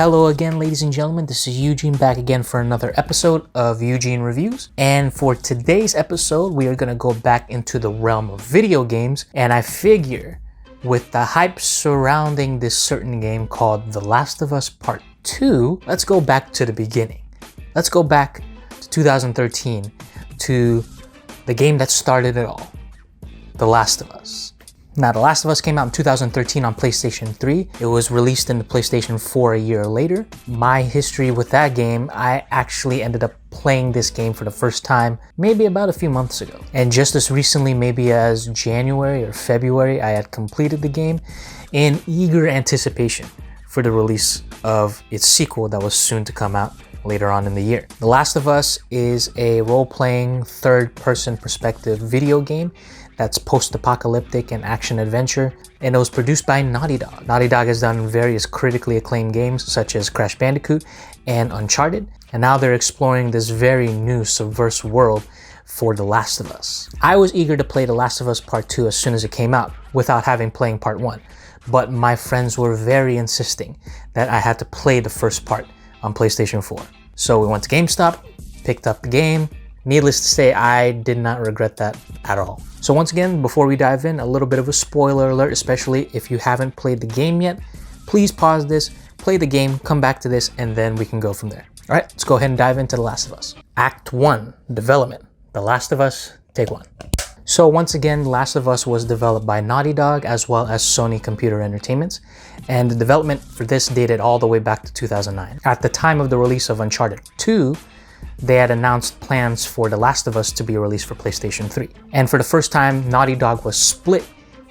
Hello again, ladies and gentlemen, this is Eugene back again for another episode of Eugene Reviews. And for today's episode, we are going to go back into the realm of video games. And I figure with the hype surrounding this certain game called The Last of Us Part 2, let's go back to the beginning. Let's go back to 2013 to the game that started it all, The Last of Us. Now, The Last of Us came out in 2013 on PlayStation 3. It was released in the PlayStation 4 a year later. My history with that game, I actually ended up playing this game for the first time maybe about a few months ago. And just as recently, maybe as January or February, I had completed the game in eager anticipation for the release of its sequel that was soon to come out later on in the year. The Last of Us is a role-playing third-person perspective video game that's post-apocalyptic and action-adventure, and it was produced by Naughty Dog. Naughty Dog has done various critically acclaimed games such as Crash Bandicoot and Uncharted, and now they're exploring this very new subversive world for The Last of Us. I was eager to play The Last of Us Part 2 as soon as it came out without having played Part 1, but my friends were very insisting that I had to play the first part on PlayStation 4. So we went to GameStop, picked up the game. Needless to say, I did not regret that at all. So once again, before we dive in, a little bit of a spoiler alert, especially if you haven't played the game yet. Please pause this, play the game, come back to this, and then we can go from there. All right, let's go ahead and dive into The Last of Us. Act 1, Development. The Last of Us, Take 1. So once again, The Last of Us was developed by Naughty Dog as well as Sony Computer Entertainment, and the development for this dated all the way back to 2009. At the time of the release of Uncharted 2, they had announced plans for The Last of Us to be released for PlayStation 3. And for the first time, Naughty Dog was split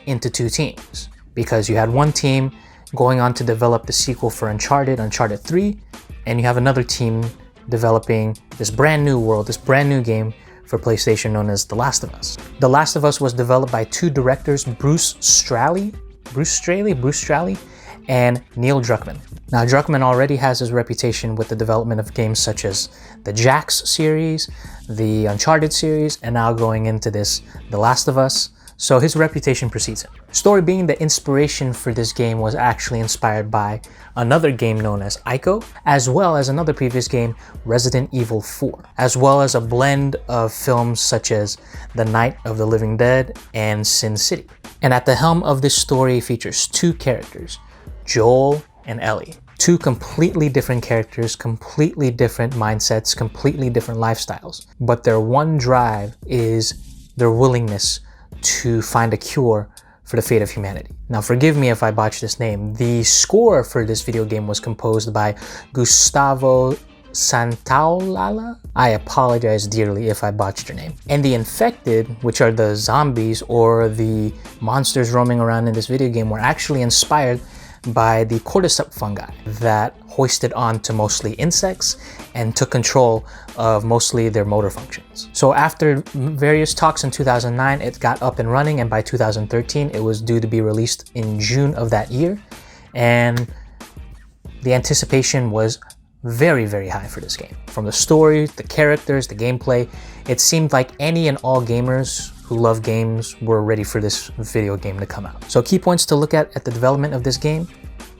into two teams, because you had one team going on to develop the sequel for Uncharted 3, and you have another team developing this brand new world, this brand new game for PlayStation known as The Last of Us. The Last of Us was developed by two directors, Bruce Straley, and Neil Druckmann. Now, Druckmann already has his reputation with the development of games such as the Jax series, the Uncharted series, and now going into this, The Last of Us. So his reputation precedes him. Story being, the inspiration for this game was actually inspired by another game known as Ico, as well as another previous game, Resident Evil 4, as well as a blend of films such as The Night of the Living Dead and Sin City. And at the helm of this story features two characters, Joel and Ellie. Two completely different characters, completely different mindsets, completely different lifestyles. But their one drive is their willingness to find a cure for the fate of humanity. Now, forgive me if I botch this name. The score for this video game was composed by Gustavo Santaolalla. I apologize dearly if I botched your name. And the infected, which are the zombies or the monsters roaming around in this video game, were actually inspired by the cordyceps fungi that hoisted on to mostly insects and took control of mostly their motor functions. So after various talks in 2009, it got up and running, and by 2013, it was due to be released in June of that year. And the anticipation was very, very high for this game. From the story, the characters, the gameplay, it seemed like any and all gamers who love games were ready for this video game to come out. So key points to look at the development of this game: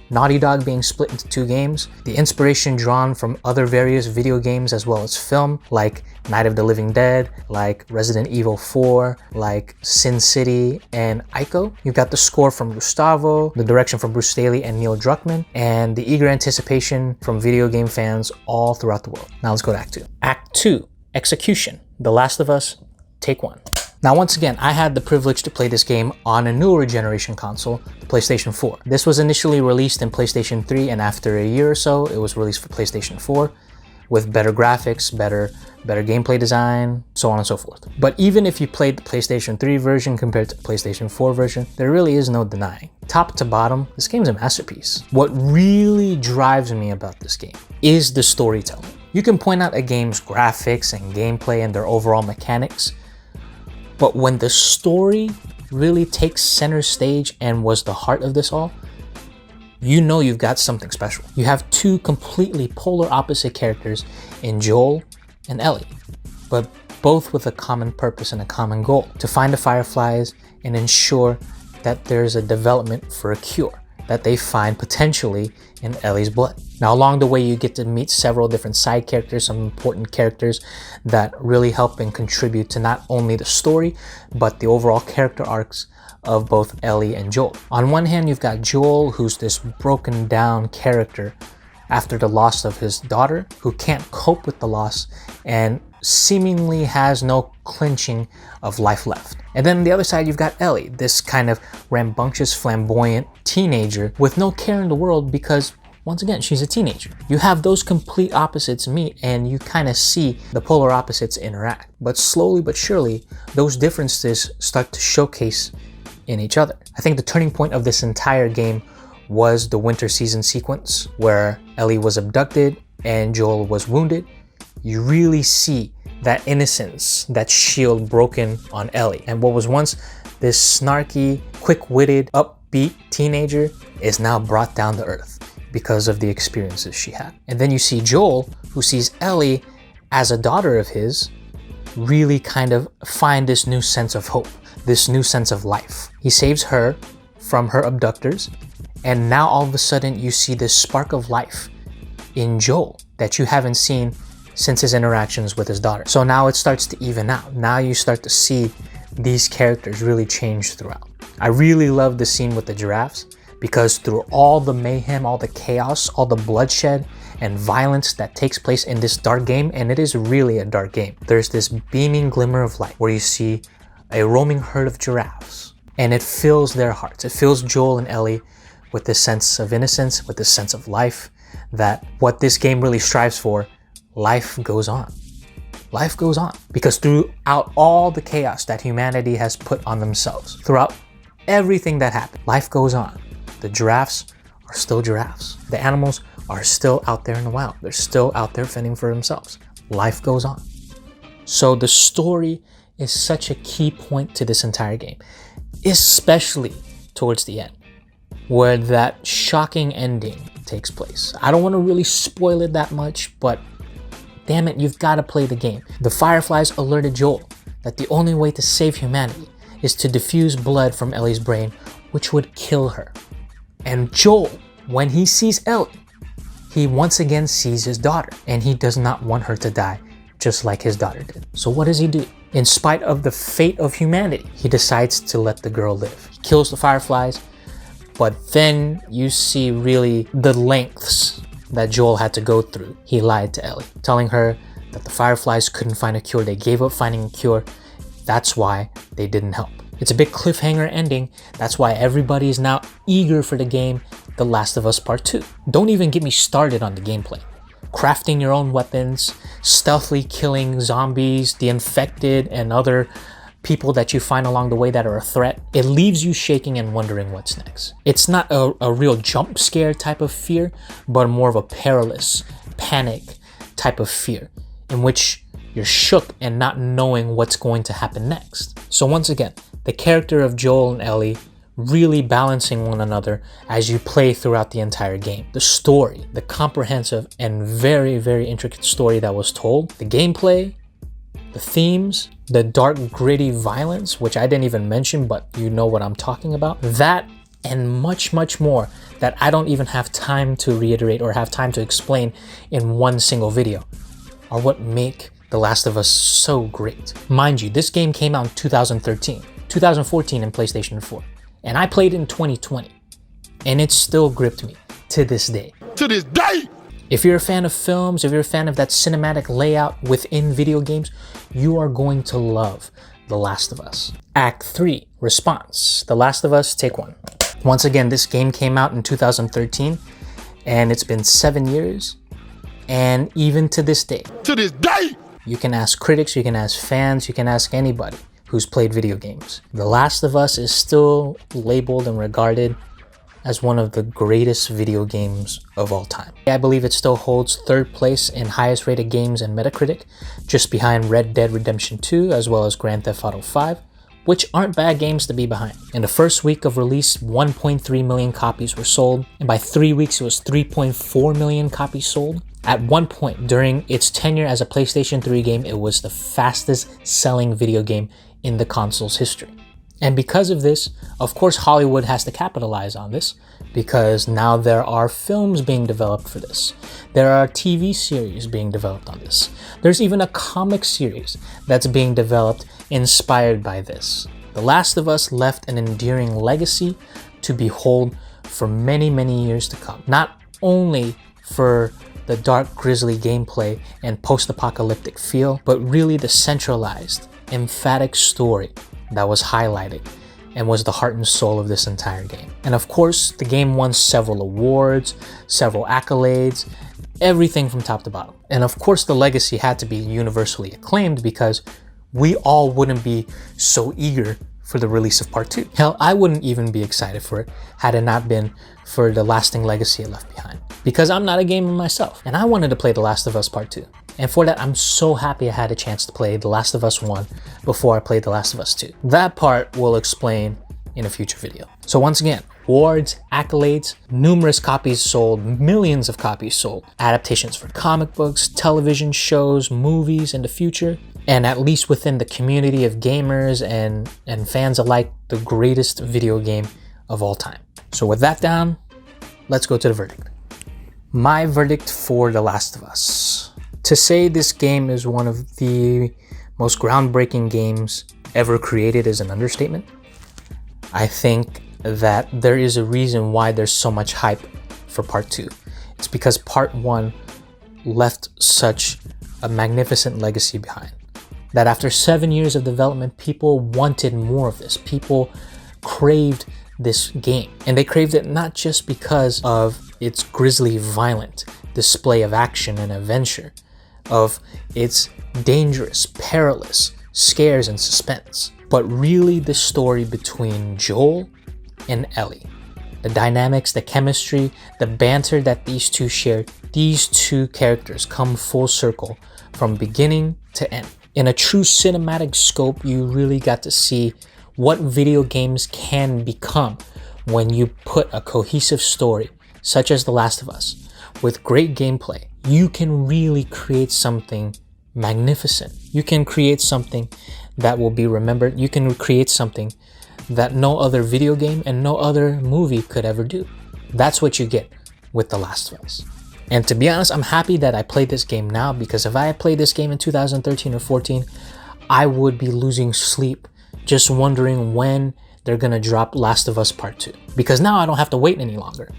Naughty Dog being split into two games, the inspiration drawn from other various video games as well as film, like Night of the Living Dead, like Resident Evil 4, like Sin City, and Ico. You've got the score from Gustavo, the direction from Bruce Straley and Neil Druckmann, and the eager anticipation from video game fans all throughout the world. Now let's go to Act 2. Act 2, Execution. The Last of Us, Take 1. Now, once again, I had the privilege to play this game on a newer generation console, the PlayStation 4. This was initially released in PlayStation 3, and after a year or so, it was released for PlayStation 4 with better graphics, better gameplay design, so on and so forth. But even if you played the PlayStation 3 version compared to the PlayStation 4 version, there really is no denying. Top to bottom, this game's a masterpiece. What really drives me about this game is the storytelling. You can point out a game's graphics and gameplay and their overall mechanics, but when the story really takes center stage and was the heart of this all, you know you've got something special. You have two completely polar opposite characters in Joel and Ellie, but both with a common purpose and a common goal: to find the Fireflies and ensure that there's a development for a cure. that they find potentially in Ellie's blood. Now, along the way, you get to meet several different side characters, some important characters that really help and contribute to not only the story, but the overall character arcs of both Ellie and Joel. On one hand, you've got Joel, who's this broken down character after the loss of his daughter, who can't cope with the loss and seemingly has no clinching of life left. And then on the other side, you've got Ellie, this kind of rambunctious, flamboyant teenager with no care in the world because, once again, she's a teenager. You have those complete opposites meet and you kind of see the polar opposites interact. But slowly but surely, those differences start to showcase in each other. I think the turning point of this entire game was the winter season sequence where Ellie was abducted and Joel was wounded. You really see that innocence, that shield broken on Ellie. And what was once this snarky, quick-witted, upbeat teenager is now brought down to earth because of the experiences she had. And then you see Joel, who sees Ellie as a daughter of his, really kind of find this new sense of hope, this new sense of life. He saves her from her abductors, and now all of a sudden you see this spark of life in Joel that you haven't seen since his interactions with his daughter. So now it starts to even out. Now you start to see these characters really change throughout. I really love the scene with the giraffes because through all the mayhem, all the chaos, all the bloodshed and violence that takes place in this dark game, and it is really a dark game, there's this beaming glimmer of light where you see a roaming herd of giraffes, and it fills their hearts. It fills Joel and Ellie with this sense of innocence, with this sense of life, that what this game really strives for, life goes on. Life goes on. Because throughout all the chaos that humanity has put on themselves, throughout everything that happened, life goes on. The giraffes are still giraffes. The animals are still out there in the wild. They're still out there fending for themselves. Life goes on. So the story is such a key point to this entire game, especially towards the end, where that shocking ending takes place. I don't want to really spoil it that much, but damn it, you've got to play the game. The Fireflies alerted Joel that the only way to save humanity is to diffuse blood from Ellie's brain, which would kill her. And Joel, when he sees Ellie, he once again sees his daughter, and he does not want her to die, just like his daughter did. So what does he do? In spite of the fate of humanity, he decides to let the girl live. He kills the Fireflies, but then you see really the lengths that Joel had to go through. He lied to Ellie, telling her that the Fireflies couldn't find a cure. They gave up finding a cure. That's why they didn't help. It's a big cliffhanger ending. That's why everybody is now eager for the game, The Last of Us Part 2. Don't even get me started on the gameplay. Crafting your own weapons, stealthily killing zombies, the infected, and other people that you find along the way that are a threat. It leaves you shaking and wondering what's next. It's not a real jump scare type of fear, but more of a perilous, panic type of fear in which you're shook and not knowing what's going to happen next. So once again, the character of Joel and Ellie really balancing one another as you play throughout the entire game. The story, the comprehensive and very, very intricate story that was told, the gameplay, the themes, the dark, gritty violence, which I didn't even mention, but you know what I'm talking about. That and much, much more that I don't even have time to reiterate or have time to explain in one single video are what make The Last of Us so great. Mind you, this game came out in 2013, 2014 in PlayStation 4. And I played it in 2020, and it still gripped me to this day. To this day! If you're a fan of films, if you're a fan of that cinematic layout within video games, you are going to love The Last of Us. Act 3, Response. The Last of Us, Take 1. Once again, this game came out in 2013, and it's been 7 years, and even to this day, you can ask critics, you can ask fans, you can ask anybody who's played video games. The Last of Us is still labeled and regarded as one of the greatest video games of all time. I believe it still holds third place in highest rated games in Metacritic, just behind Red Dead Redemption 2 as well as Grand Theft Auto 5, which aren't bad games to be behind. In the first week of release, 1.3 million copies were sold, and by 3 weeks it was 3.4 million copies sold. At one point during its tenure as a PlayStation 3 game, it was the fastest selling video game in the console's history. And because of this, of course, Hollywood has to capitalize on this, because now there are films being developed for this. There are TV series being developed on this. There's even a comic series that's being developed inspired by this. The Last of Us left an endearing legacy to behold for many, many years to come. Not only for the dark, grisly gameplay and post-apocalyptic feel, but really the centralized, emphatic story that was highlighted and was the heart and soul of this entire game. And of course, the game won several awards, several accolades, everything from top to bottom. And of course, the legacy had to be universally acclaimed, because we all wouldn't be so eager for the release of part 2. Hell, I wouldn't even be excited for it had it not been for the lasting legacy it left behind. Because I'm not a gamer myself, and I wanted to play The Last of Us Part 2. And for that, I'm so happy I had a chance to play The Last of Us 1 before I played The Last of Us 2. That part we'll explain in a future video. So once again, awards, accolades, numerous copies sold, millions of copies sold, adaptations for comic books, television shows, movies in the future, and at least within the community of gamers and fans alike, the greatest video game of all time. So with that down, let's go to the verdict. My verdict for The Last of Us. To say this game is one of the most groundbreaking games ever created is an understatement. I think that there is a reason why there's so much hype for part 2. It's because part 1 left such a magnificent legacy behind. That after 7 years of development, people wanted more of this. People craved this game. And they craved it not just because of its grisly, violent display of action and adventure, of its dangerous, perilous scares and suspense, but really the story between Joel and Ellie. The dynamics, the chemistry, the banter that these two shared. These two characters come full circle from beginning to end. In a true cinematic scope, you really got to see what video games can become when you put a cohesive story, such as The Last of Us, with great gameplay. You can really create something magnificent. You can create something that will be remembered. You can create something that no other video game and no other movie could ever do. That's what you get with The Last of Us. And to be honest, I'm happy that I played this game now, because if I had played this game in 2013 or 14, I would be losing sleep just wondering when they're gonna drop Last of Us Part 2. Because now I don't have to wait any longer.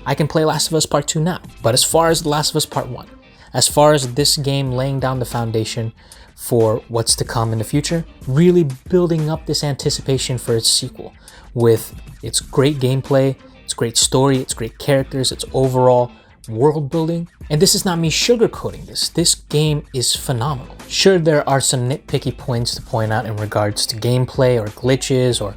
I can play Last of Us Part 2 now. But as far as The Last of Us Part 1, as far as this game laying down the foundation for what's to come in the future, really building up this anticipation for its sequel with its great gameplay, its great story, its great characters, its overall world building. And this is not me sugarcoating this. This game is phenomenal. Sure, there are some nitpicky points to point out in regards to gameplay or glitches or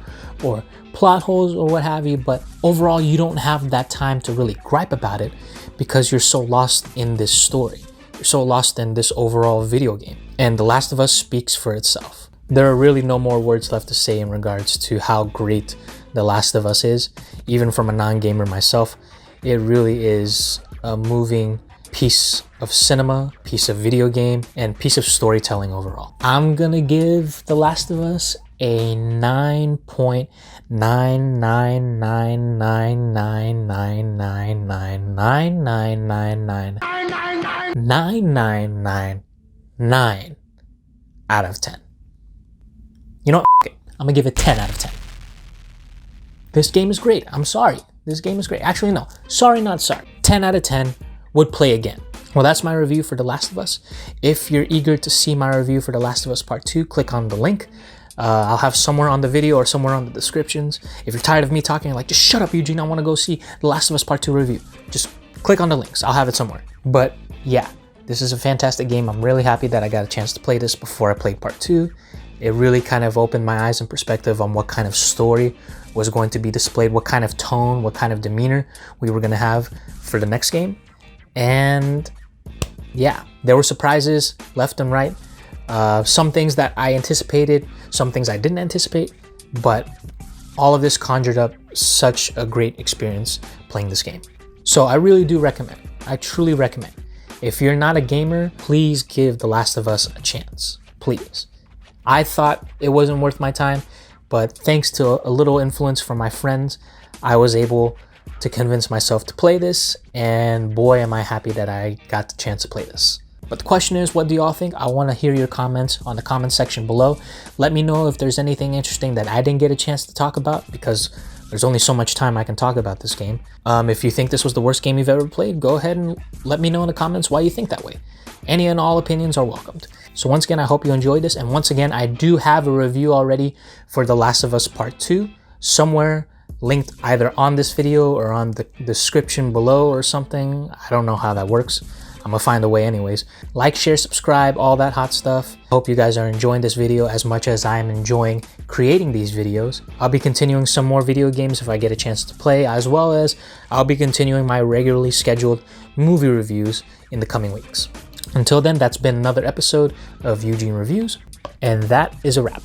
plot holes or what have you, but overall you don't have that time to really gripe about it because you're so lost in this story. You're so lost in this overall video game. And The Last of Us speaks for itself. There are really no more words left to say in regards to how great The Last of Us is. Even from a non-gamer myself, it really is a moving piece of cinema, piece of video game, and piece of storytelling overall. I'm gonna give The Last of Us a 9.9999999999999 out of 10. You know what? F it. I'm gonna give it 10 out of 10. This game is great. I'm sorry. This game is great. Actually, no. Sorry, not sorry. 10 out of 10. Would play again. Well, that's my review for The Last of Us. If you're eager to see my review for The Last of Us Part 2, click on the link. I'll have somewhere on the video or somewhere on the descriptions. If you're tired of me talking, like, just shut up, Eugene, I want to go see The Last of Us Part 2 review. Just click on the links. I'll have it somewhere. But yeah, this is a fantastic game. I'm really happy that I got a chance to play this before I played Part 2. It really kind of opened my eyes and perspective on what kind of story was going to be displayed, what kind of tone, what kind of demeanor we were going to have for the next game. And yeah, there were surprises left and right. Some things that I anticipated, some things I didn't anticipate, but all of this conjured up such a great experience playing this game. So I really do recommend, I truly recommend. If you're not a gamer, please give The Last of Us a chance, please. I thought it wasn't worth my time, but thanks to a little influence from my friends, I was able to convince myself to play this, and boy am I happy that I got the chance to play this. But the question is, what do y'all think? I want to hear your comments on the comment section below. Let me know if there's anything interesting that I didn't get a chance to talk about, because there's only so much time I can talk about this game. If you think this was the worst game you've ever played, go ahead and let me know in the comments why you think that way. Any and all opinions are welcomed. So once again, I hope you enjoyed this, and once again, I do have a review already for The Last of Us Part 2, somewhere linked either on this video or on the description below or something. I don't know how that works. I'm gonna find a way anyways. Like, share, subscribe, all that hot stuff. Hope you guys are enjoying this video as much as I am enjoying creating these videos. I'll be continuing some more video games if I get a chance to play, as well as I'll be continuing my regularly scheduled movie reviews in the coming weeks. Until then, that's been another episode of Eugene Reviews, and that is a wrap.